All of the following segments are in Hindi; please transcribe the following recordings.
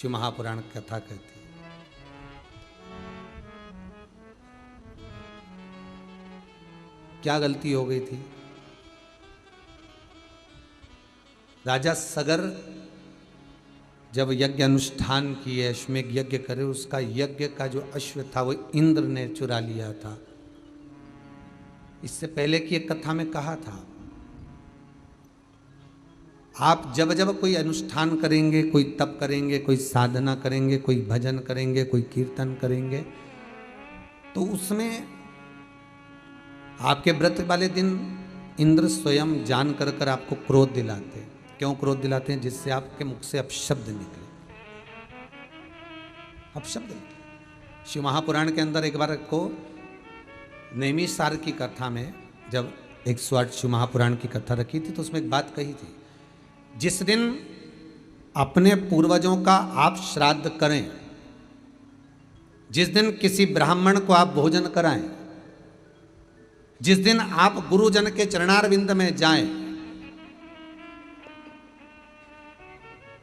शिव महापुराण कथा कहती है। क्या गलती हो गई थी? राजा सगर जब यज्ञ अनुष्ठान किए, अश्वमेघ यज्ञ करे, उसका यज्ञ का जो अश्व था वो इंद्र ने चुरा लिया था। इससे पहले की एक कथा में कहा था, आप जब जब कोई अनुष्ठान करेंगे, कोई तप करेंगे, कोई साधना करेंगे, कोई भजन करेंगे, कोई कीर्तन करेंगे, तो उसमें आपके व्रत वाले दिन इंद्र स्वयं जान कर कर आपको क्रोध दिलाते हैं। क्यों क्रोध दिलाते हैं? जिससे आपके मुख से अपशब्द निकले, अपशब्द निकले। शिव महापुराण के अंदर एक बार को नैमिषारण्य की कथा में जब 108 शिव महापुराण की कथा रखी थी तो उसमें एक बात कही थी, जिस दिन अपने पूर्वजों का आप श्राद्ध करें, जिस दिन किसी ब्राह्मण को आप भोजन कराएं, जिस दिन आप गुरुजन के चरणारविंद में जाएं,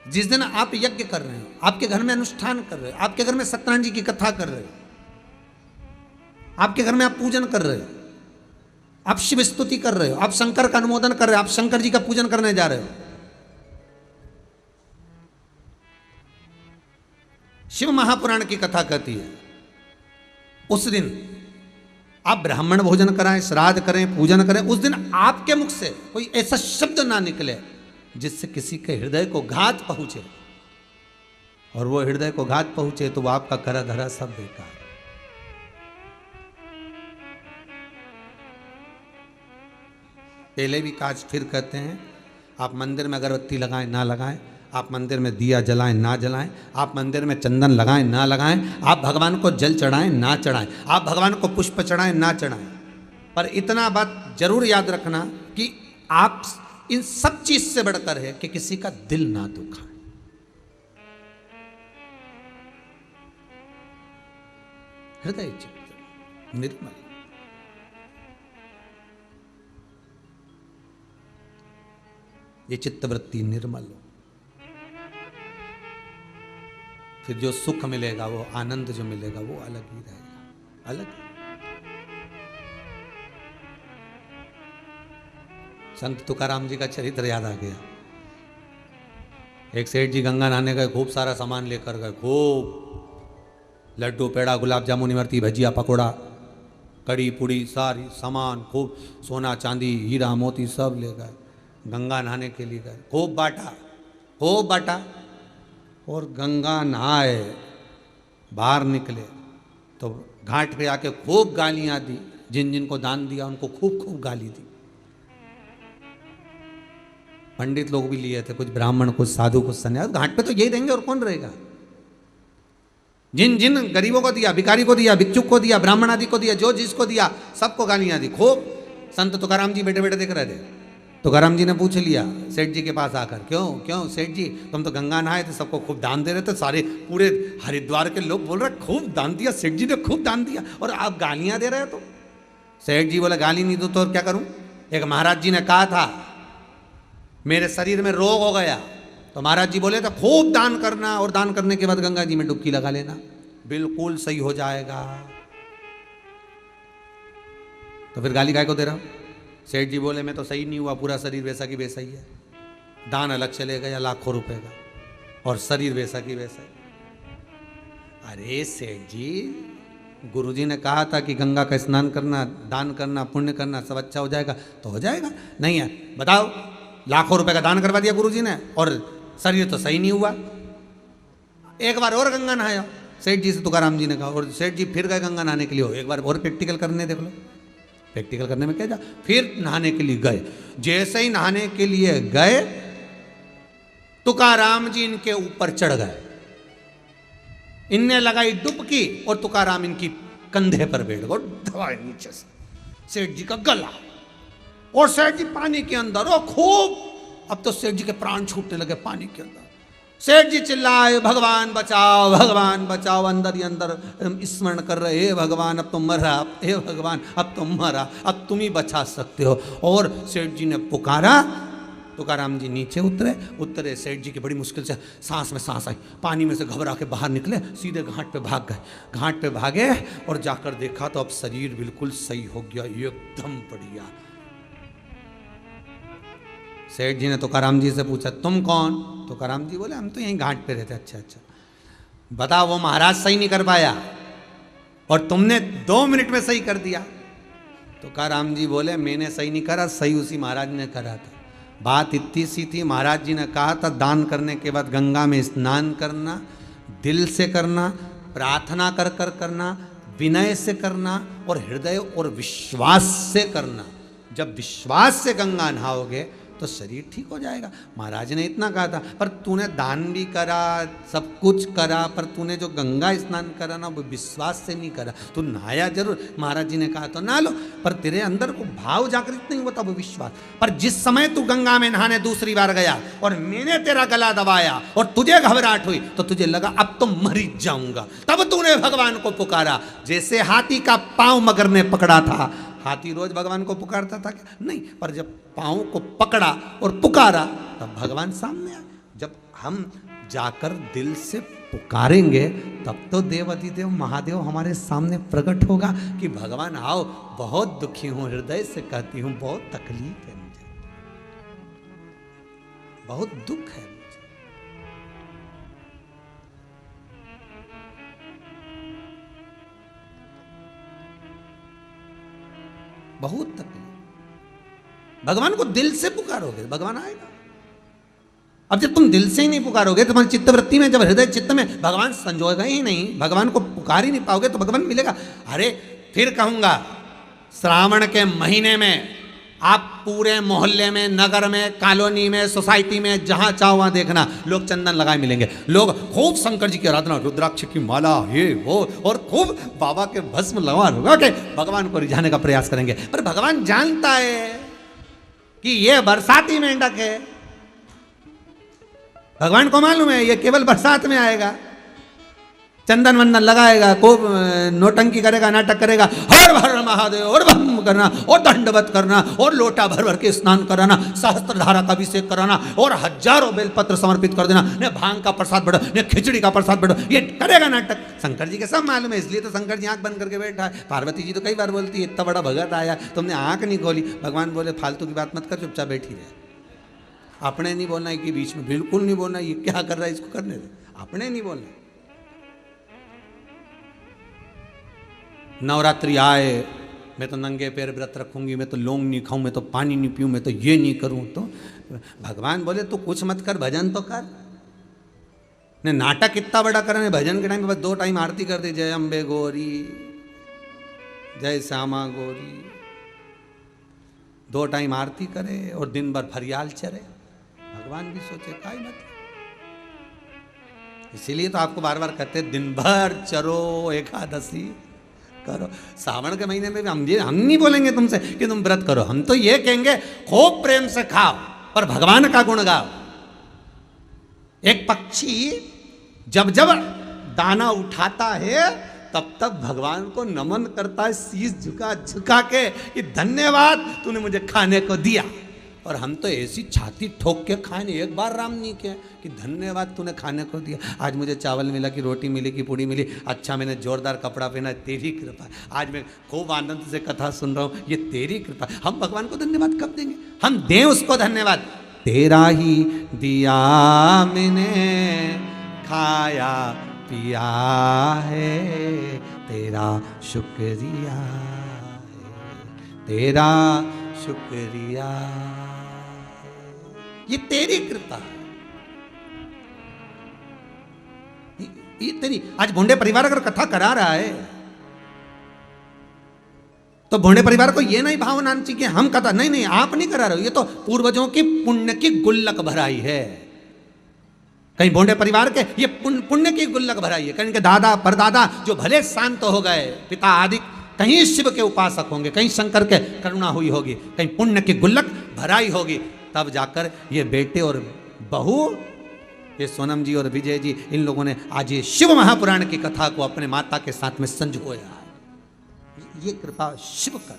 जिस दिन आप यज्ञ कर रहे हो, आपके घर में अनुष्ठान कर रहे हो, आपके घर में सत्यनारायण जी की कथा कर रहे हो, आपके घर में आप पूजन कर रहे हो, आप शिव स्तुति कर रहे हो, आप शंकर का अनुमोदन कर रहे हो, आप शंकर जी का पूजन करने जा रहे हो, शिव महापुराण की कथा कहती है उस दिन आप ब्राह्मण भोजन कराएं, श्राद्ध करें, पूजन करें, उस दिन आपके मुख से कोई ऐसा शब्द ना निकले जिससे किसी के हृदय को घात पहुंचे, और वो हृदय को घात पहुंचे तो वो आपका करा धरा सब बेकार। पहले भी काज फिर कहते हैं, आप मंदिर में अगरबत्ती लगाएं ना लगाएं, आप मंदिर में दिया जलाएं ना जलाएं, आप मंदिर में चंदन लगाएं ना लगाएं, आप भगवान को जल चढ़ाएं ना चढ़ाएं, आप भगवान को पुष्प चढ़ाएं ना चढ़ाएं, पर इतना बात जरूर याद रखना कि आप इन सब चीज से बढ़कर है कि किसी का दिल ना दुखाए। हृदय चित्त निर्मल, ये चित्तवृत्ति निर्मल हो, फिर जो सुख मिलेगा, वो आनंद जो मिलेगा वो अलग ही रहेगा, अलग ही। संत तुकाराम जी का चरित्र याद आ गया। एक सेठ जी गंगा नहाने गए, खूब सारा सामान लेकर गए, खूब लड्डू पेड़ा गुलाब जामुन इमरती भजिया पकोड़ा कड़ी पुड़ी सारी सामान, खूब सोना चांदी हीरा मोती सब ले गए, गंगा नहाने के लिए गए, खूब बांटा, खूब बांटा, और गंगा नहाए बाहर निकले तो घाट पे आके खूब गालियां दी, जिन जिन को दान दिया उनको खूब खूब गाली दी। पंडित लोग भी लिए थे, कुछ ब्राह्मण, कुछ साधु, कुछ सन्यासी, घाट पे तो यही देंगे और कौन रहेगा। जिन जिन गरीबों को दिया, भिखारी को दिया, भिक्षुक को दिया, ब्राह्मण आदि को दिया, जो जिसको दिया सबको गालियां दी खूब। संत तुकाराम जी बैठे बैठे देख रहे थे। तुकाराम जी ने पूछ लिया सेठ जी के पास आकर, क्यों क्यों सेठ जी, तुम तो गंगा नहाए थे, सबको खूब दान दे रहे थे, सारे पूरे हरिद्वार के लोग बोल रहे खूब दान दिया, सेठ जी ने खूब दान दिया, और आप गालियां दे रहे हो। तो सेठ जी बोले गाली नहीं दो तो और क्या करूं। एक महाराज जी ने कहा था मेरे शरीर में रोग हो गया, तो महाराज जी बोले थे खूब दान करना, और दान करने के बाद गंगा जी में डुबकी लगा लेना, बिल्कुल सही हो जाएगा। तो फिर गाली काय को दे रहा हूं। सेठ जी बोले मैं तो सही नहीं हुआ, पूरा शरीर वैसा की वैसा ही है, दान अलग चले गया लाखों रुपए का, और शरीर वैसा की वैसा ही। अरे सेठ जी, गुरुजी ने कहा था कि गंगा का स्नान करना, दान करना, पुण्य करना सब अच्छा हो जाएगा, तो हो जाएगा। नहीं है, बताओ, लाखों रुपए का दान करवा दिया गुरुजी ने और शरीर तो सही नहीं हुआ। एक बार और गंगा नहाया, सेठ जी से तुकाराम जी ने कहा, और सेठ जी फिर गए गंगा नहाने के लिए, एक बार और प्रैक्टिकल करने देख लो। प्रैक्टिकल करने में क्या जा, फिर नहाने के लिए गए। जैसे ही नहाने के लिए गए, तुकाराम जी इनके ऊपर चढ़ गए, इनने लगाई डुबकी और तुकाराम इनकी कंधे पर बैठ गए, दबाए नीचे से सेठ जी का गला, और सेठ जी पानी के अंदर, और खूब, अब तो सेठ जी के प्राण छूटने लगे पानी के अंदर। सेठ जी चिल्लाए भगवान बचाओ, भगवान बचाओ, अंदर ही अंदर स्मरण कर रहे, हे भगवान अब तुम मरा, हे भगवान अब तुम मरा, अब तुम ही बचा सकते हो। और सेठ जी ने पुकारा तुकाराम जी नीचे उतरे सेठ जी की बड़ी मुश्किल से सांस में सांस आई, पानी में से घबरा के बाहर निकले, सीधे घाट पे भाग गए। घाट पे भागे और जाकर देखा तो अब शरीर बिल्कुल सही हो गया, एकदम बढ़िया। सेठ जी ने तुकाराम जी से पूछा तुम कौन? तुकाराम जी बोले हम तो यहीं घाट पे रहते। अच्छा अच्छा, बताओ वो महाराज सही नहीं कर पाया और तुमने 2 मिनट में सही कर दिया। तुकाराम जी बोले मैंने सही नहीं करा, सही उसी महाराज ने करा था। बात इतनी सी थी, महाराज जी ने कहा था दान करने के बाद गंगा में स्नान करना, दिल से करना, प्रार्थना कर कर करना, विनय से करना और हृदय और विश्वास से करना। जब विश्वास से गंगा नहाओगे तो शरीर ठीक हो जाएगा। महाराज ने इतना कहा था, पर तूने दान भी करा, सब कुछ करा, पर तूने जो गंगा स्नान करा ना वो विश्वास से नहीं करा। तू नहाया जरूर, महाराज जी ने कहा तो नहा लो, पर तेरे अंदर को भाव जागृत नहीं होता वो विश्वास। पर जिस समय तू गंगा में नहाने दूसरी बार गया और मैंने तेरा गला दबाया और तुझे घबराहट हुई तो तुझे लगा अब तो मर ही जाऊंगा, तब तूने भगवान को पुकारा। जैसे हाथी का पांव मगर ने पकड़ा था, हाथी रोज भगवान को पुकारता था क्या? नहीं, पर जब पांव को पकड़ा और पुकारा तब भगवान सामने आए। जब हम जाकर दिल से पुकारेंगे तब तो देवाधिदेव महादेव हमारे सामने प्रकट होगा कि भगवान आओ, बहुत दुखी हूं, हृदय से कहती हूं, बहुत तकलीफ है मुझे, बहुत दुख है मुझे। बहुत तकलीफ। भगवान को दिल से पुकारोगे भगवान आएगा। अब जब तुम दिल से ही नहीं पुकारोगे, तुम्हारी चित्तवृत्ति में जब हृदय चित्त में भगवान संजोएगा ही नहीं, भगवान को पुकार ही नहीं पाओगे तो भगवान मिलेगा। अरे फिर कहूंगा, श्रावण के महीने में आप पूरे मोहल्ले में, नगर में, कॉलोनी में, सोसाइटी में, जहां चाहो वहां देखना लोग चंदन लगाए मिलेंगे। लोग खूब शंकर जी की आराधना, रुद्राक्ष की माला, ये वो, और खूब बाबा के भस्म लगा के भगवान को रिझाने का प्रयास करेंगे। पर भगवान जानता है कि ये बरसाती मेंढक है। भगवान को मालूम है ये केवल बरसात में आएगा, चंदन वंदन लगाएगा, को नोटंकी करेगा, नाटक करेगा, हर हर महादेव और भम करना और दंडवत करना और लोटा भर भर के स्नान कराना, सहस्त्र धारा का अभिषेक कराना और हजारों बेलपत्र समर्पित कर देना, ने भांग का प्रसाद बढ़ो, ने खिचड़ी का प्रसाद बढ़ो, ये करेगा नाटक। शंकर जी के सब मालूम है, इसलिए तो शंकर जी आंख बंद करके बैठा है। पार्वती जी तो कई बार बोलती है इतना बड़ा भगत आया तुमने आंख नहीं खोली। भगवान बोले फालतू की बात मत कर, चुपचाप बैठी रहे। अपने नहीं बोलना है कि बीच में बिल्कुल नहीं बोलना, ये क्या कर रहा है इसको करने दे, अपने नहीं बोलना। नवरात्रि आए मैं तो नंगे पैर व्रत रखूंगी, मैं तो लौंग नहीं खाऊं, मैं तो पानी नहीं पीऊं, मैं तो ये नहीं करूं। तो भगवान बोले तू कुछ मत कर, भजन तो कर। ने नाटक इतना बड़ा कर, भजन के टाइम में बस 2 टाइम आरती कर दी, जय अम्बे गौरी, जय श्यामा गौरी, 2 टाइम आरती करे और दिन भर फरियाल चरे। भगवान भी सोचे काई मतलब। इसीलिए तो आपको बार बार कहते दिन भर चरो, एकादशी करो। सावन के महीने में भी हम नहीं बोलेंगे तुमसे कि तुम व्रत करो, हम तो ये कहेंगे खूब प्रेम से खाओ पर भगवान का गुण गाओ। एक पक्षी जब जब दाना उठाता है तब तक भगवान को नमन करता है, शीश झुका झुका के कि धन्यवाद तूने मुझे खाने को दिया। और हम तो ऐसी छाती ठोक के खाए नहीं, एक बार राम नहीं किया कि धन्यवाद तूने खाने को दिया। आज मुझे चावल मिला, कि रोटी मिली, कि पूड़ी मिली, अच्छा मैंने जोरदार कपड़ा पहना, तेरी कृपा। आज मैं खूब आनंद से कथा सुन रहा हूँ, ये तेरी कृपा। हम भगवान को धन्यवाद कब देंगे? हम दें उसको धन्यवाद। तेरा ही दिया मैंने खाया पिया है, तेरा शुक्रिया है, तेरा शुक्रिया, ये तेरी कृपा है, ये तेरी। आज भोंडे परिवार अगर कथा करा रहा है तो भोंडे परिवार को ये नहीं भावना चाहिए कि हम कथा, नहीं नहीं आप नहीं करा रहे हो, ये तो पूर्वजों की पुण्य की गुल्लक भराई है। कहीं भोंडे परिवार के ये पुण्य की गुल्लक भराई है, कहीं इनके दादा परदादा जो भले शांत हो गए, पिता आदि कहीं शिव के उपासक होंगे, कहीं शंकर के करुणा हुई होगी, कहीं पुण्य की गुल्लक भराई होगी, तब जाकर ये बेटे और बहू, ये सोनम जी और विजय जी, इन लोगों ने आज ये शिव महापुराण की कथा को अपने माता के साथ में संजोया। ये कृपा शिव कर।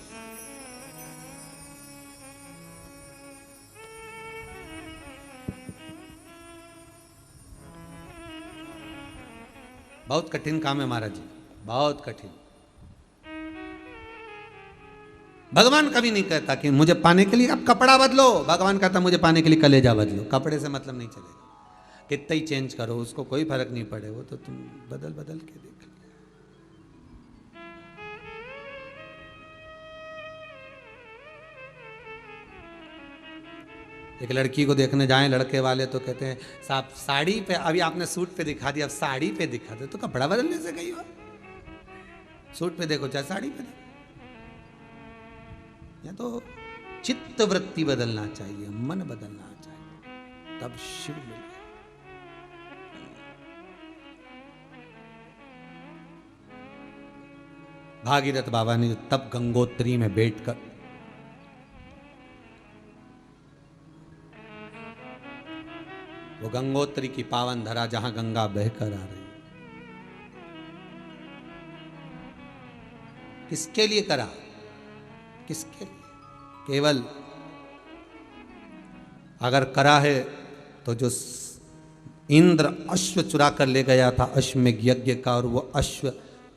बहुत कठिन काम है महाराज जी, बहुत कठिन। भगवान कभी नहीं कहता कि मुझे पाने के लिए अब कपड़ा बदलो, भगवान कहता मुझे पाने के लिए कलेजा बदलो। कपड़े से मतलब नहीं चलेगा, कितना ही चेंज करो उसको कोई फर्क नहीं पड़े, वो तो तुम बदल बदल के देख। एक लड़की को देखने जाएं लड़के वाले तो कहते हैं साहब साड़ी पे, अभी आपने सूट पे दिखा दिया, अब साड़ी पे दिखा दे, तो कपड़ा बदलने से कही हो, सूट पे देखो चाहे साड़ी पे देखो। या तो चित्त वृत्ति बदलना चाहिए, मन बदलना चाहिए, तब शिव मिले। भागीरथ बाबा ने तब गंगोत्री में बैठकर वो गंगोत्री की पावन धरा जहां गंगा बहकर आ रही, किसके लिए करा, किसके लिए? केवल अगर करा है तो जो इंद्र अश्व चुरा कर ले गया था अश्वमेघ यज्ञ का, और वो अश्व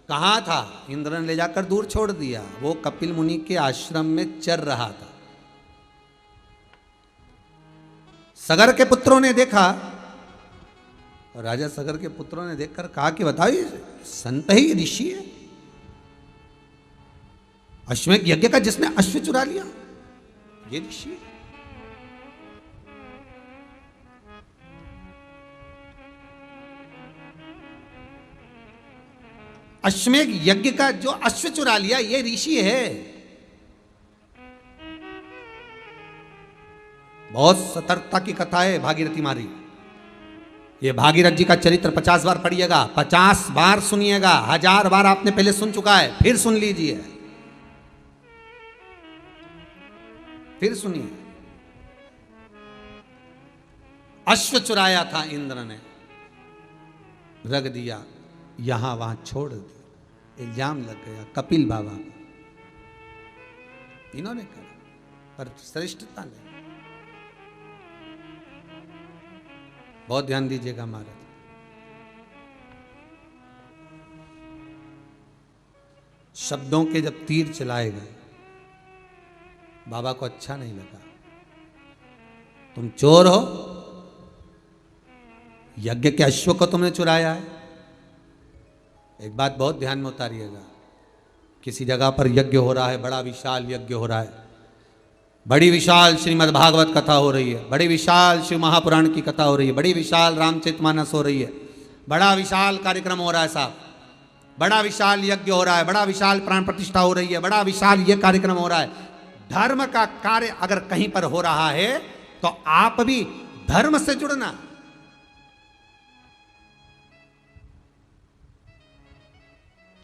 कहाँ था, इंद्र ने ले जाकर दूर छोड़ दिया, वो कपिल मुनि के आश्रम में चर रहा था। सगर के पुत्रों ने देखा, और राजा सगर के पुत्रों ने देखकर कहा कि बताओ ये संत ही ऋषि है, अश्वमेघ यज्ञ का जिसने अश्व चुरा लिया ये ऋषि है। अश्वमेघ यज्ञ का जो अश्व चुरा लिया ये ऋषि है। बहुत सतर्कता की कथा है भागीरथी मारी। ये भागीरथ जी का चरित्र 50 बार पढ़िएगा, 50 बार सुनिएगा, 1000 बार आपने पहले सुन चुका है, फिर सुन लीजिए, फिर सुनिए। अश्व चुराया था इंद्र ने, रख दिया, यहां वहां छोड़ दिया, इल्जाम लग गया कपिल बाबा को, इन्होंने कहा, पर श्रेष्ठता नहीं। बहुत ध्यान दीजिएगा महाराज, शब्दों के जब तीर चलाए गए बाबा को अच्छा नहीं लगा। तुम चोर हो, यज्ञ के अश्व को तुमने चुराया है। एक बात बहुत ध्यान में उतारिएगा, किसी जगह पर यज्ञ हो रहा है, बड़ा विशाल यज्ञ हो रहा है, बड़ी विशाल श्रीमद् भागवत कथा हो रही है, बड़ी विशाल शिव महापुराण की कथा हो रही है, बड़ी विशाल रामचरितमानस हो रही है, बड़ा विशाल कार्यक्रम हो रहा है साहब, बड़ा विशाल यज्ञ हो रहा है, बड़ा विशाल प्राण प्रतिष्ठा हो रही है, बड़ा विशाल ये कार्यक्रम हो रहा है। धर्म का कार्य अगर कहीं पर हो रहा है तो आप भी धर्म से जुड़ना,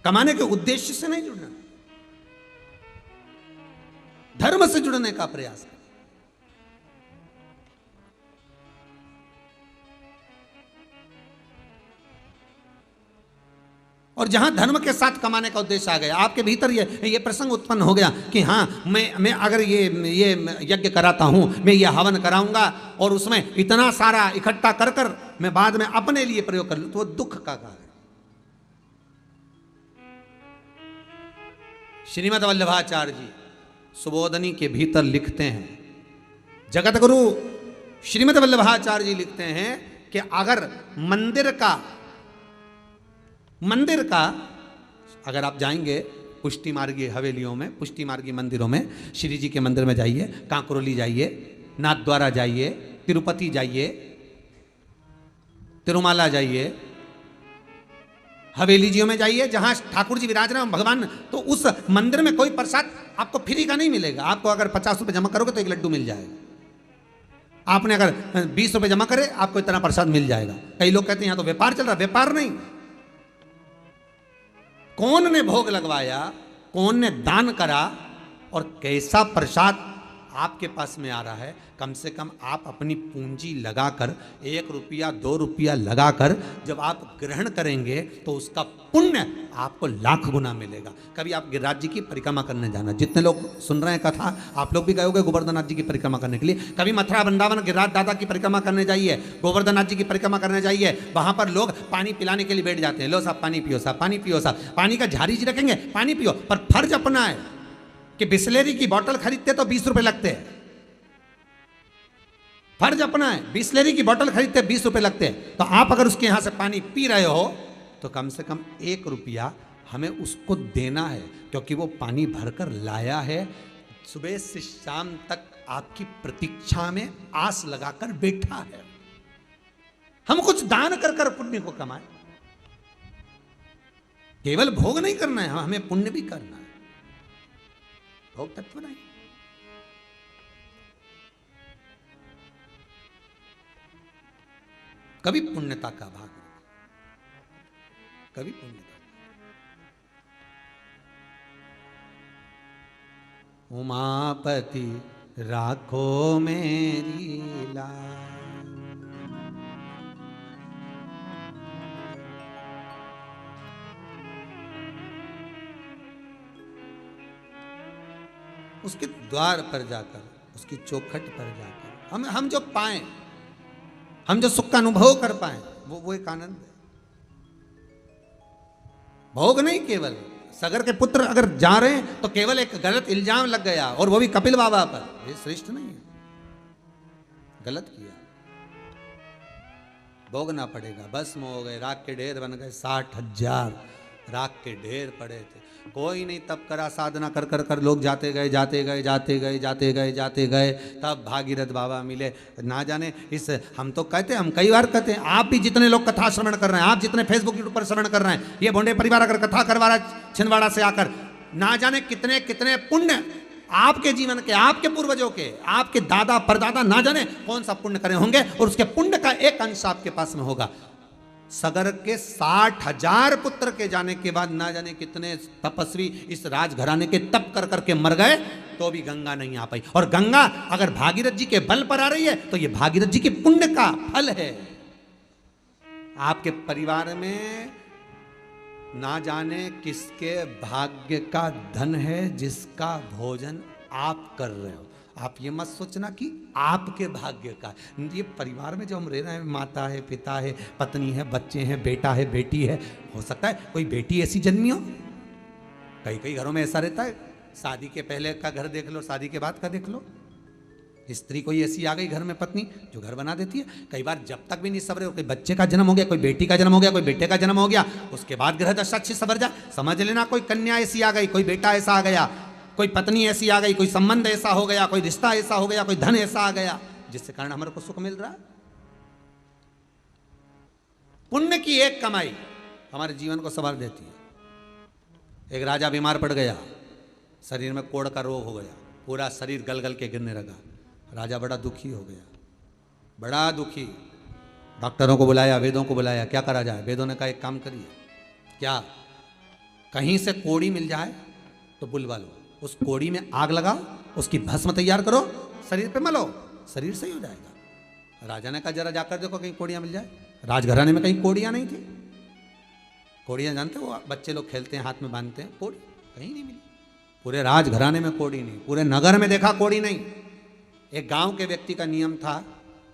कमाने के उद्देश्य से नहीं जुड़ना, धर्म से जुड़ने का प्रयास करें। और जहां धर्म के साथ कमाने का उद्देश्य आ गया, आपके भीतर ये प्रसंग उत्पन्न हो गया कि हाँ मैं अगर ये यज्ञ कराता हूं, मैं ये हवन कराऊंगा और उसमें इतना सारा इकट्ठा कर कर मैं बाद में अपने लिए प्रयोग कर लूं, तो वो दुख का कार्य। श्रीमद् वल्लभाचार्य जी सुबोधनी के भीतर लिखते हैं, जगत गुरु श्रीमद् वल्लभाचार्य जी लिखते हैं कि अगर मंदिर का अगर आप जाएंगे पुष्टि मार्गी हवेलियों में, पुष्टि मार्गी मंदिरों में, श्री जी के मंदिर में जाइए, कांकरोली जाइए, नाथद्वारा जाइए, तिरुपति जाइए, तिरुमाला जाइए, हवेलीजियों में जाइए, जहां ठाकुर जी विराज रहे हैं भगवान, तो उस मंदिर में कोई प्रसाद आपको फ्री का नहीं मिलेगा। आपको अगर 50 रुपए जमा करोगे तो एक लड्डू मिल जाएगा। आपने अगर 20 रुपए जमा करे आपको इतना प्रसाद मिल जाएगा। कई लोग कहते हैं यहां तो व्यापार चल रहा, व्यापार नहीं। कौन ने भोग लगवाया, कौन ने दान करा और कैसा प्रसाद आपके पास में आ रहा है, कम से कम आप अपनी पूंजी लगाकर 1 रुपया 2 रुपया लगाकर जब आप ग्रहण करेंगे तो उसका पुण्य आपको लाख गुना मिलेगा। कभी आप गिरिराज जी की परिक्रमा करने जाना, जितने लोग सुन रहे हैं कथा, आप लोग भी गए होंगे गोवर्धननाथ जी की परिक्रमा करने के लिए। कभी मथुरा वृंदावन गिरिराज दादा की परिक्रमा करने जाइए, गोवर्धननाथ जी की परिक्रमा करने जाइए, वहां पर लोग पानी पिलाने के लिए बैठ जाते हैं। लो साहब पानी पियो, साहब पानी पियो, साहब पानी का झाड़ी जी रखेंगे, पानी पियो। पर फर्ज अपना है कि बिस्लेरी की बोतल खरीदते तो 20 रुपए लगते हैं। फर्ज अपना है, बिस्लेरी की बोतल खरीदते 20 रुपए लगते हैं, तो आप अगर उसके यहां से पानी पी रहे हो तो कम से कम 1 रुपया हमें उसको देना है, क्योंकि वो पानी भरकर लाया है, सुबह से शाम तक आपकी प्रतीक्षा में आस लगाकर बैठा है। हम कुछ दान कर कर पुण्य को कमाएं, केवल भोग नहीं करना है, हमें पुण्य भी करना है, भोग तत्व नहीं। कभी पुण्यता का भाग, कभी पुण्यता। उमापति राखो मेरी लाज, उसके द्वार पर जाकर, उसकी चौखट पर जाकर हम जो पाएं, हम जो सुख का अनुभव कर पाए, वो एक आनंद है। भोग नहीं, केवल सगर के पुत्र अगर जा रहे हैं तो केवल एक गलत इल्जाम लग गया, और वो भी कपिल बाबा पर, ये श्रेष्ठ नहीं है, गलत किया, भोगना पड़ेगा। भस्म हो गए, राख के ढेर बन गए, 60,000 राख के ढेर पड़े थे, कोई नहीं तब करा, साधना कर कर कर लोग जाते गए जाते गए जाते गए जाते गए जाते गए, तब भागीरथ बाबा मिले। ना जाने इस, हम तो कहते हैं, हम कई बार कहते हैं, आप भी जितने लोग कथा श्रवण कर रहे हैं, आप जितने फेसबुक यूट्यूब पर श्रवण कर रहे हैं, ये भोंडे परिवार अगर कथा करवा रहा है छिंदवाड़ा से आकर, ना जाने कितने कितने पुण्य आपके जीवन के, आपके पूर्वजों के, आपके दादा परदादा, ना जाने कौन सा पुण्य करे होंगे, और उसके पुण्य का एक अंश आपके पास में होगा। सगर के 60,000 पुत्र के जाने के बाद ना जाने कितने तपस्वी इस राजघराने के तप कर करके मर गए, तो भी गंगा नहीं आ पाई। और गंगा अगर भागीरथ जी के बल पर आ रही है तो ये भागीरथ जी के पुण्य का फल है। आपके परिवार में ना जाने किसके भाग्य का धन है जिसका भोजन आप कर रहे हो। आप ये मत सोचना कि आपके भाग्य का, ये परिवार में जो हम रह रहे हैं, माता है, पिता है, पत्नी है, बच्चे हैं, बेटा है, बेटी है, हो सकता है कोई बेटी ऐसी जन्मी हो, कई कई घरों में ऐसा रहता है। शादी के पहले का घर देख लो, शादी के बाद का देख लो, स्त्री कोई ऐसी आ गई घर में, पत्नी जो घर बना देती है। कई बार जब तक भी नहीं सवरे हो, कोई बच्चे का जन्म हो गया, कोई बेटी का जन्म हो गया, कोई बेटे का जन्म हो गया, उसके बाद ग्रह दशा अच्छी सवर जाए, समझ लेना कोई कन्या ऐसी आ गई, कोई बेटा ऐसा आ गया, कोई पत्नी ऐसी आ गई, कोई संबंध ऐसा हो गया, कोई रिश्ता ऐसा हो गया, कोई धन ऐसा आ गया, जिसके कारण हमारे को सुख मिल रहा है। पुण्य की एक कमाई हमारे जीवन को संवार देती है। एक राजा बीमार पड़ गया, शरीर में कोढ़ का रोग हो गया, पूरा शरीर गल गल के गिरने लगा। राजा बड़ा दुखी हो गया, बड़ा दुखी। डॉक्टरों को बुलाया, वेदों को बुलाया, क्या करा जाए। वेदों ने कहा एक काम करिए, क्या, कहीं से कोड़ी मिल जाए तो बुलवा लो, उस कोड़ी में आग लगाओ, उसकी भस्म तैयार करो, शरीर पे मलो, शरीर सही हो जाएगा। राजा ने कहा जरा जाकर देखो कहीं कोड़ियां मिल जाए। राजघराने में कहीं कोड़ियां नहीं थी। कोड़ियां जानते हो, बच्चे लोग खेलते हैं, हाथ में बांधते हैं, कोड़ी कहीं नहीं मिली। पूरे राजघराने में कोड़ी नहीं, पूरे नगर में देखा कोड़ी नहीं। एक गांव के व्यक्ति का नियम था,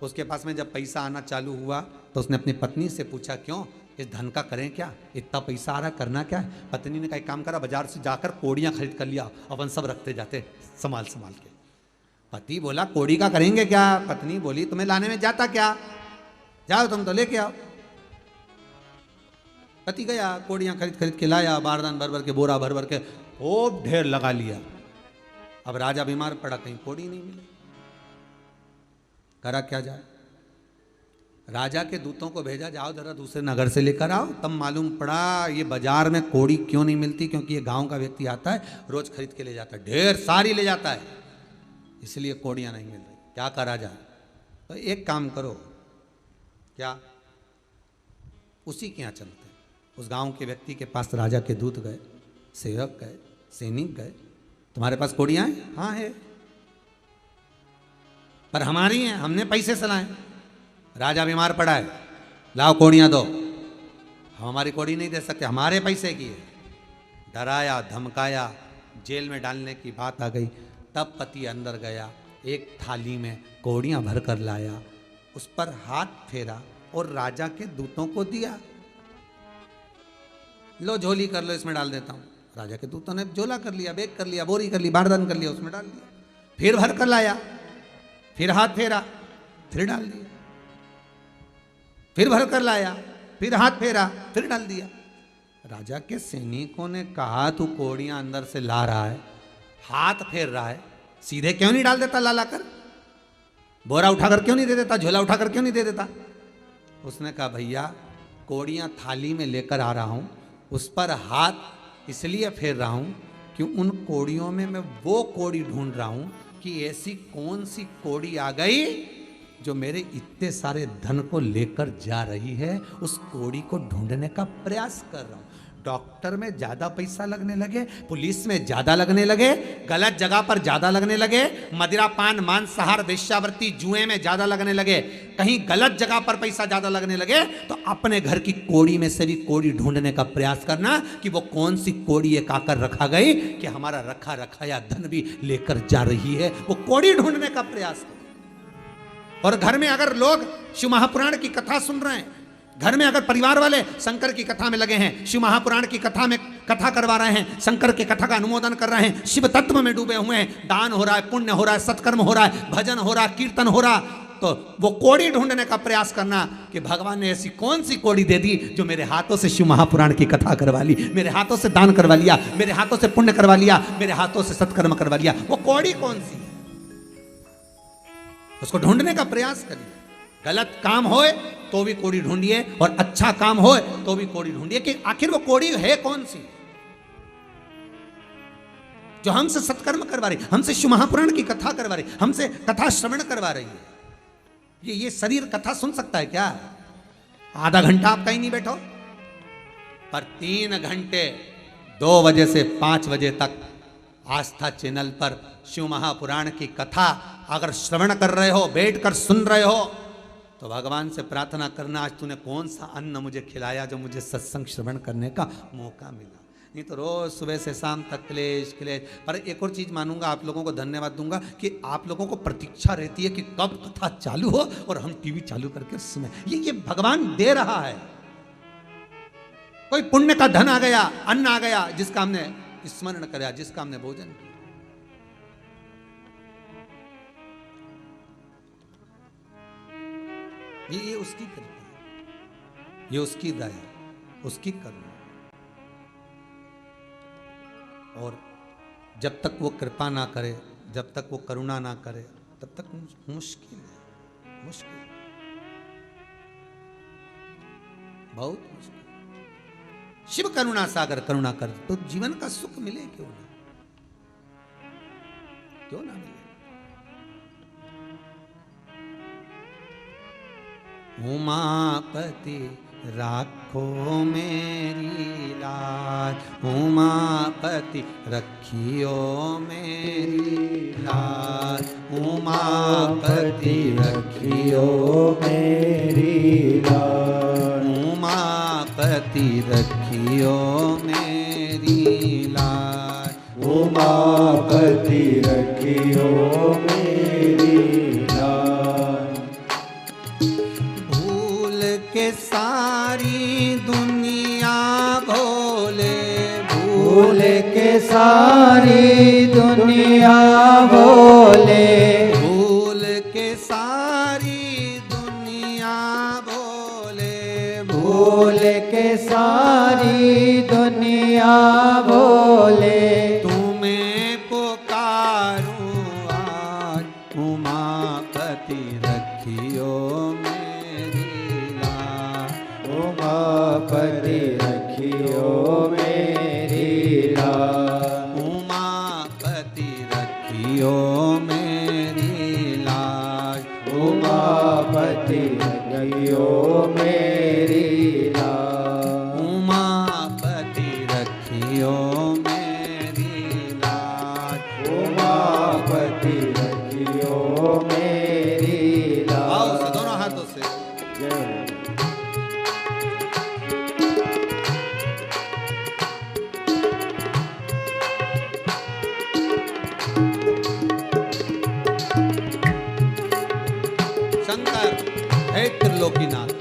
उसके पास में जब पैसा आना चालू हुआ तो उसने अपनी पत्नी से पूछा, क्यों, इस धन का करें क्या, इतना पैसा आ रहा है, करना क्या है। पत्नी ने कहा काम करा, बाजार से जाकर कोड़ियां खरीद कर लिया, अपन सब रखते जाते संभाल संभाल के। पति बोला कोड़ी का करेंगे क्या। पत्नी बोली तुम्हें लाने में जाता क्या, जाओ तुम तो लेके आओ। पति गया, कोड़ियां खरीद खरीद के लाया, बारदान भर भर के, बोरा भर भर के खूब ढेर लगा लिया। अब राजा बीमार पड़ा, कहीं कोड़ी नहीं मिली, करा क्या जाए। राजा के दूतों को भेजा, जाओ जरा दूसरे नगर से लेकर आओ। तब मालूम पड़ा ये बाजार में कोड़ी क्यों नहीं मिलती, क्योंकि ये गांव का व्यक्ति आता है, रोज खरीद के ले जाता है, ढेर सारी ले जाता है, इसलिए कोड़ियां नहीं मिल रही। क्या करा जाए। तो एक काम करो, क्या, उसी के यहाँ चलते। उस गांव के व्यक्ति के पास राजा के दूत गए, सेवक गए, सैनिक गए, तुम्हारे पास कोड़ियां हैं। हाँ है। पर हमारी हैं, हमने पैसे सलाए। राजा बीमार पड़ा है, लाओ कोड़ियाँ दो। हम हमारी कोड़ी नहीं दे सकते, हमारे पैसे की है। डराया धमकाया, जेल में डालने की बात आ गई। तब पति अंदर गया, एक थाली में कोड़ियाँ भर कर लाया, उस पर हाथ फेरा और राजा के दूतों को दिया। लो झोली कर लो, इसमें डाल देता हूँ। राजा के दूतों ने झोला कर लिया, बैग कर लिया, बोरी कर ली, बारदान कर लिया, उसमें डाल दिया। फिर भर कर लाया, फिर हाथ फेरा, फिर डाल दिया। फिर भर कर लाया, फिर हाथ फेरा, फिर डाल दिया। राजा के सैनिकों ने कहा, तू कोड़ियां अंदर से ला रहा है, हाथ फेर रहा है, सीधे क्यों नहीं डाल देता? ला कर बोरा उठाकर क्यों नहीं दे देता? झोला उठाकर क्यों नहीं दे देता? उसने कहा, भैया कोड़ियां थाली में लेकर आ रहा हूं, उस पर हाथ इसलिए फेर रहा हूं कि उन कोड़ियों में मैं वो कोड़ी ढूंढ रहा हूं कि ऐसी कौन सी कोड़ी आ गई जो मेरे इतने सारे धन को लेकर जा रही है। उस कोड़ी को ढूंढने का प्रयास कर रहा हूं। डॉक्टर में ज्यादा पैसा लगने लगे, पुलिस में ज्यादा लगने लगे, गलत जगह पर ज्यादा लगने लगे, मदिरा पान मांसाहार वेश्यावृत्ति जुए में ज्यादा लगने लगे, कहीं गलत जगह पर पैसा ज्यादा लगने लगे, तो अपने घर की कोड़ी में से भी कोड़ी ढूंढने का प्रयास करना कि वो कौन सी कोड़ी एक आकर रखा गई कि हमारा रखा रखाया धन भी लेकर जा रही है। वो कोड़ी ढूंढने का प्रयास करो। और घर में अगर लोग शिव महापुराण की कथा सुन रहे हैं, घर में अगर परिवार वाले शंकर की कथा में लगे हैं, शिव महापुराण की कथा में कथा करवा रहे हैं, शंकर के कथा का अनुमोदन कर रहे हैं, शिव तत्व में डूबे हुए हैं, दान हो रहा है, पुण्य हो रहा है, सत्कर्म हो रहा है, भजन हो रहा है, कीर्तन हो रहा, तो वो कोड़ी ढूंढने का प्रयास करना कि भगवान ने ऐसी कौन सी कोड़ी दे दी जो मेरे हाथों से शिव महापुराण की कथा करवा ली, मेरे हाथों से दान करवा लिया, मेरे हाथों से पुण्य करवा लिया, मेरे हाथों से सत्कर्म करवा लिया। वो कोड़ी कौन सी है, उसको ढूंढने का प्रयास करिए। गलत काम होए तो भी कोड़ी ढूंढिए, और अच्छा काम होए तो भी कोड़ी ढूंढिए कि आखिर वो कोड़ी है कौन सी जो हमसे सत्कर्म करवा रही, हमसे शिव महापुराण की कथा करवा रही, हमसे कथा श्रवण करवा रही है। ये शरीर कथा सुन सकता है क्या? आधा घंटा आप कहीं नहीं बैठो, पर 3 घंटे 2 बजे से 5 बजे तक आस्था चैनल पर शिव महापुराण की कथा अगर श्रवण कर रहे हो, बैठकर सुन रहे हो, तो भगवान से प्रार्थना करना, आज तूने कौन सा अन्न मुझे खिलाया जो मुझे सत्संग श्रवण करने का मौका मिला। नहीं तो रोज सुबह से शाम तक क्लेश क्लेश। पर एक और चीज मानूंगा, आप लोगों को धन्यवाद दूंगा कि आप लोगों को प्रतीक्षा रहती है कि कब कथा चालू हो और हम टीवी चालू करके सुने। ये भगवान दे रहा है। कोई पुण्य का धन आ गया, अन्न आ गया, जिसका हमने स्मरण कराया, जिसका हमने भोजन किया। ये उसकी कृपा, ये उसकी दया, उसकी करुणा। और जब तक वो कृपा ना करे, जब तक वो करुणा ना करे, तब तक मुश्किल है, मुश्किल, बहुत मुश्किल। शिव करुणा सागर करुणा कर तो जीवन का सुख मिले क्यों ना, क्यों ना मिले। उमापति राखो मेरी लाज, उमापति रखियो मेरी लाज, उमापति रखियो मेरी लाज, उमापति रखियो मेरी लाज, उमापति रखियो मेरी लाज। भूल के सारी दुनिया भोले, भूल के सारी दुनिया भोले, भूल के सारी दुनिया भोले, भूल के सारी दुनिया भोले, तुम्हें पुकारूं आज, उमापति रखियो मेरी लाज, उमापति रखियो मेरी लाज, उमापति रखियो मेरी लाज, उमापति रखियो मेरी लाज, उमापति रखियो मेरी लाज, उमापति रखियो मेरी त्रिलोकीनाथ।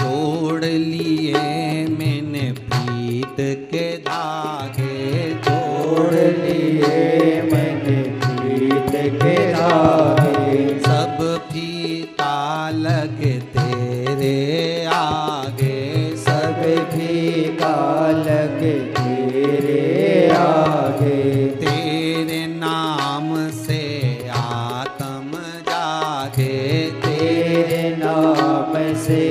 जोड़ लिए मैंने प्रीत के धागे, जोड़ लिए मैंने प्रीत के धागे, सब फीका लगे तेरे आगे, सब फीका लगे तेरे आगे। तेरे नाम से आत्म जागे, तेरे नाम से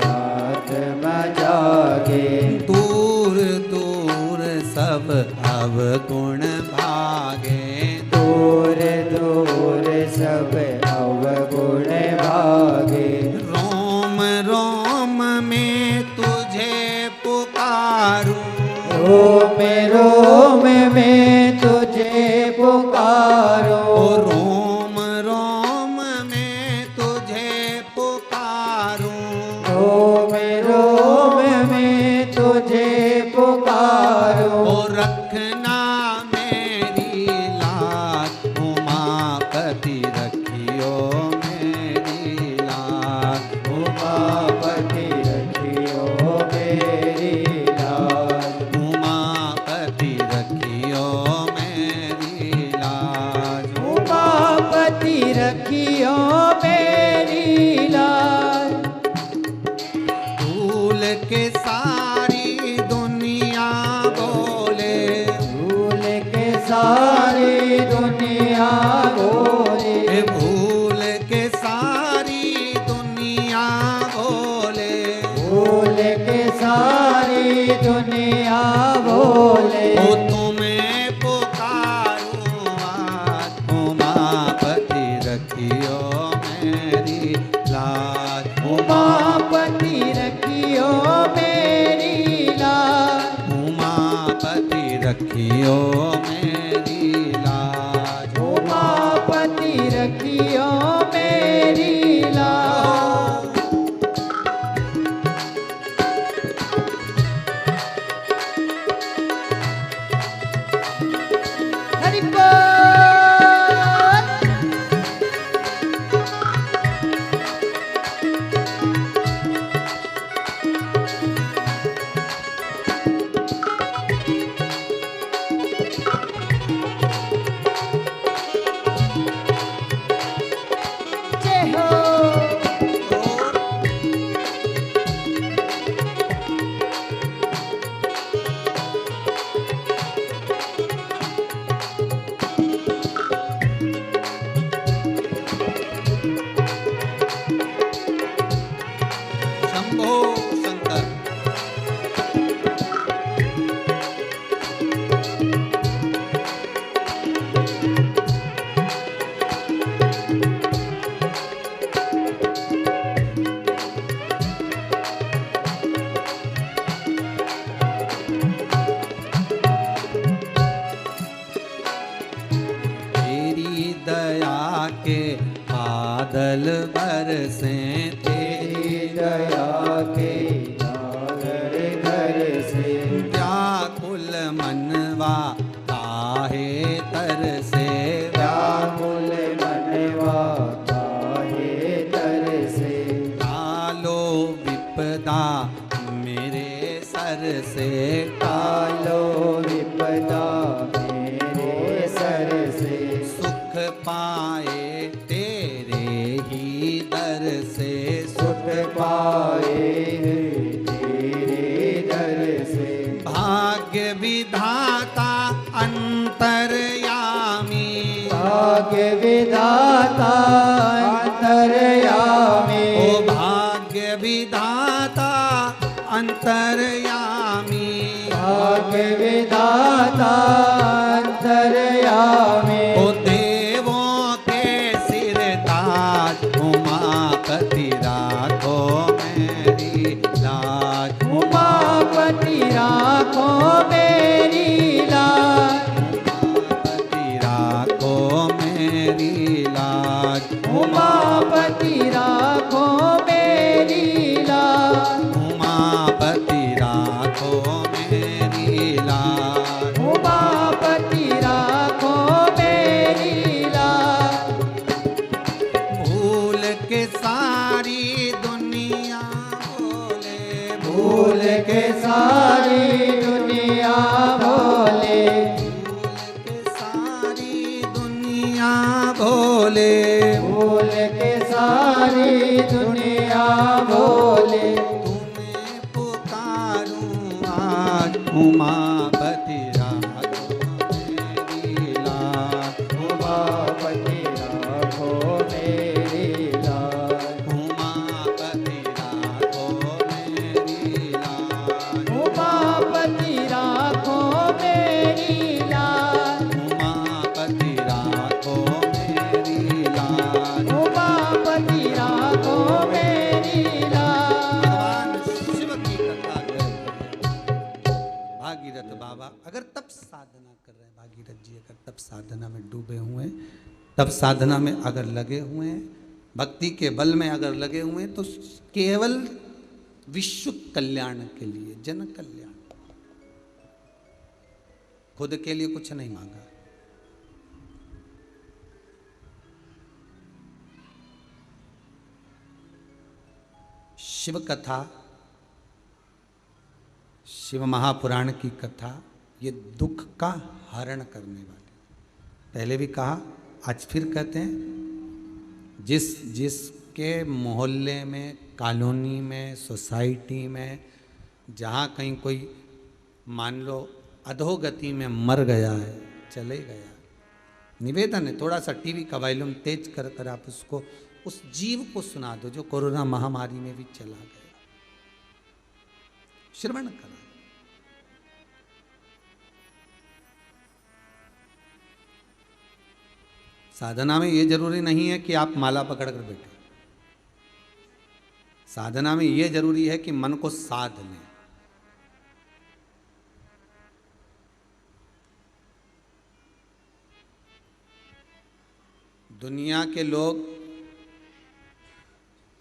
आत्मा जागे, दूर दूर सब अवगुण भागे, दूर दूर सब अवगुण भागे। रोम रोम में तुझे पुकारूं, रोम रोम में तुझे पुकारो, रोम रोम में तुझे पुकारूं, रोम रोम में तुझे पुकारो। ओ रखना मेरी लाज, उमापति रखियो मेरी लाज, उमापति रखियो मेरी लाज, उमापति रखियो मेरी लाज, उमापति रखियो मेरी लाज। भूल के सारी दुनिया बोले, भूल के सारी दुनिया बोले, भूल के सारी दुनिया बोले, भूल के सारी दुनिया बोले। ओ तुम्हें पुकारूं आज, उमापति रखियो मेरी लाज, उमापति रखियो मेरी लाज, उमापति रखियो मेरी लाज, उमापति रखियो मेरी लाज। हरि बोल। जय हो। शंभो शंकर। तेरी दया के बादल बरसे, तेरी दया के सागर घर से, व्याकुल मनवा काहे तरसे, व्याकुल मनवा काहे तरसे। कालो विपदा मेरे सर से, कालो विपदा मेरे सर से, सुख पाए तेरे ही दर से, सुख पाए तेरे दर से। भाग्य विधाता अंतर्यामी, भाग्य विधाता अंतर्यामी, ओ भाग्य विधाता अंतर्यामी, भाग्य विधाता दुनिया भोले, भूल के सारी दुनिया भोले। तुम्हें पुकारूं आज उमापति राखो मेरी लाज, उमापति राखो मेरी लाज। उमापति राखो मेरी लाज, उमापति राखो मेरी लाज। उमापति राखो मेरी लाज। उमापति राखो मेरी लाज। भगवान शिव की कथा भागीरथ बाबा अगर तब साधना कर रहे हैं, भागीरथ जी अगर तब साधना में डूबे हुए हैं, तब साधना में अगर लगे हुए हैं, भक्ति के बल में अगर लगे हुए हैं, तो केवल विश्व कल्याण के लिए, जन कल्याण, खुद के लिए कुछ नहीं मांगा। शिव कथा, शिव महापुराण की कथा ये दुख का हरण करने वाली। पहले भी कहा, आज फिर कहते हैं, जिसके मोहल्ले में, कॉलोनी में, सोसाइटी में, जहाँ कहीं कोई मान लो अधोगति में मर गया है, चले गया, निवेदन है थोड़ा सा टीवी का वॉल्यूम तेज कर कर आप उसको, उस जीव को सुना दो जो कोरोना महामारी में भी चला गया, श्रवण करा। साधना में ये जरूरी नहीं है कि आप माला पकड़ कर बैठे, साधना में ये जरूरी है कि मन को साध लें। दुनिया के लोग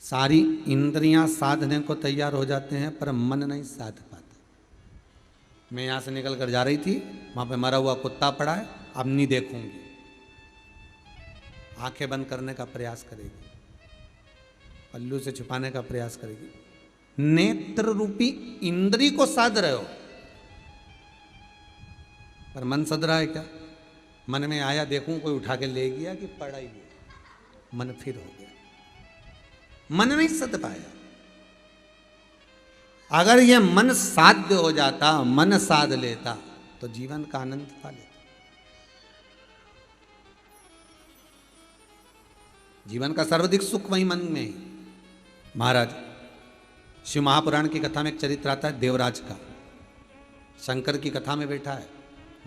सारी इंद्रियां साधने को तैयार हो जाते हैं पर मन नहीं साध पाते। मैं यहां से निकल कर जा रही थी, वहां पे मरा हुआ कुत्ता पड़ा है, अब नहीं देखूंगी, आंखें बंद करने का प्रयास करेगी, पल्लू से छुपाने का प्रयास करेगी। नेत्र रूपी इंद्री को साध रहे हो पर मन सध रहा है क्या? मन में आया देखूं कोई उठा के ले गया कि पड़ा ही गया, मन फिर हो गया, मन नहीं सध पाया। अगर यह मन साध्य हो जाता, मन साध लेता तो जीवन का आनंद पा लेता। जीवन का सर्वाधिक सुख वही मन में ही। महाराज शिव महापुराण की कथा में एक चरित्र आता है देवराज का, शंकर की कथा में बैठा है,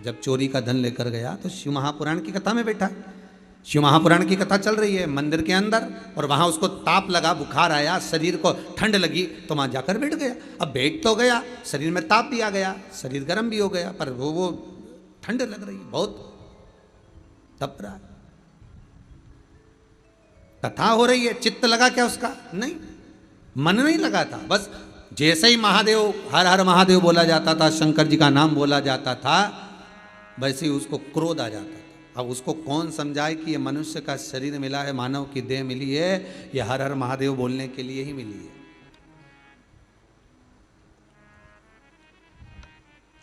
जब चोरी का धन लेकर गया तो शिव महापुराण की कथा में बैठा है। शिव महापुराण की कथा चल रही है मंदिर के अंदर, और वहां उसको ताप लगा, बुखार आया, शरीर को ठंड लगी तो वहां जाकर बैठ गया। अब बैठ तो गया, शरीर में ताप भी आ गया, शरीर गर्म भी हो गया, पर वो ठंड लग रही, बहुत तप रहा है। कथा हो रही है, चित्त लगा क्या उसका? नहीं, मन नहीं लगा था। बस जैसे ही महादेव हर हर महादेव बोला जाता था, शंकर जी का नाम बोला जाता था, वैसे ही उसको क्रोध आ जाता था। अब उसको कौन समझाए कि ये मनुष्य का शरीर मिला है, मानव की देह मिली है, ये हर हर महादेव बोलने के लिए ही मिली है।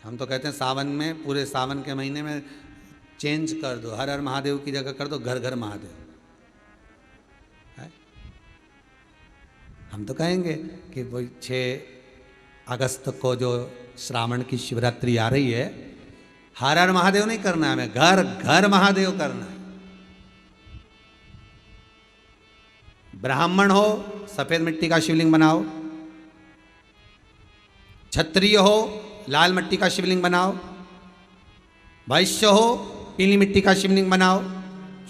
हम तो कहते हैं सावन में, पूरे सावन के महीने में चेंज कर दो, हर हर महादेव की जगह कर दो घर घर महादेव। हम तो कहेंगे कि वो 6 अगस्त को जो श्रावण की शिवरात्रि आ रही है, हर हर महादेव नहीं करना है, हमें घर घर महादेव करना है। ब्राह्मण हो सफेद मिट्टी का शिवलिंग बनाओ, क्षत्रिय हो लाल मिट्टी का शिवलिंग बनाओ, वैश्य हो पीली मिट्टी का शिवलिंग बनाओ,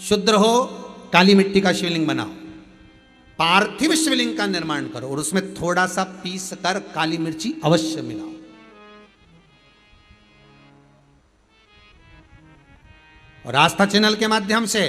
शूद्र हो काली मिट्टी का शिवलिंग बनाओ। पार्थिव शिवलिंग का निर्माण करो और उसमें थोड़ा सा पीस कर काली मिर्ची अवश्य मिलाओ। और आस्था चैनल के माध्यम से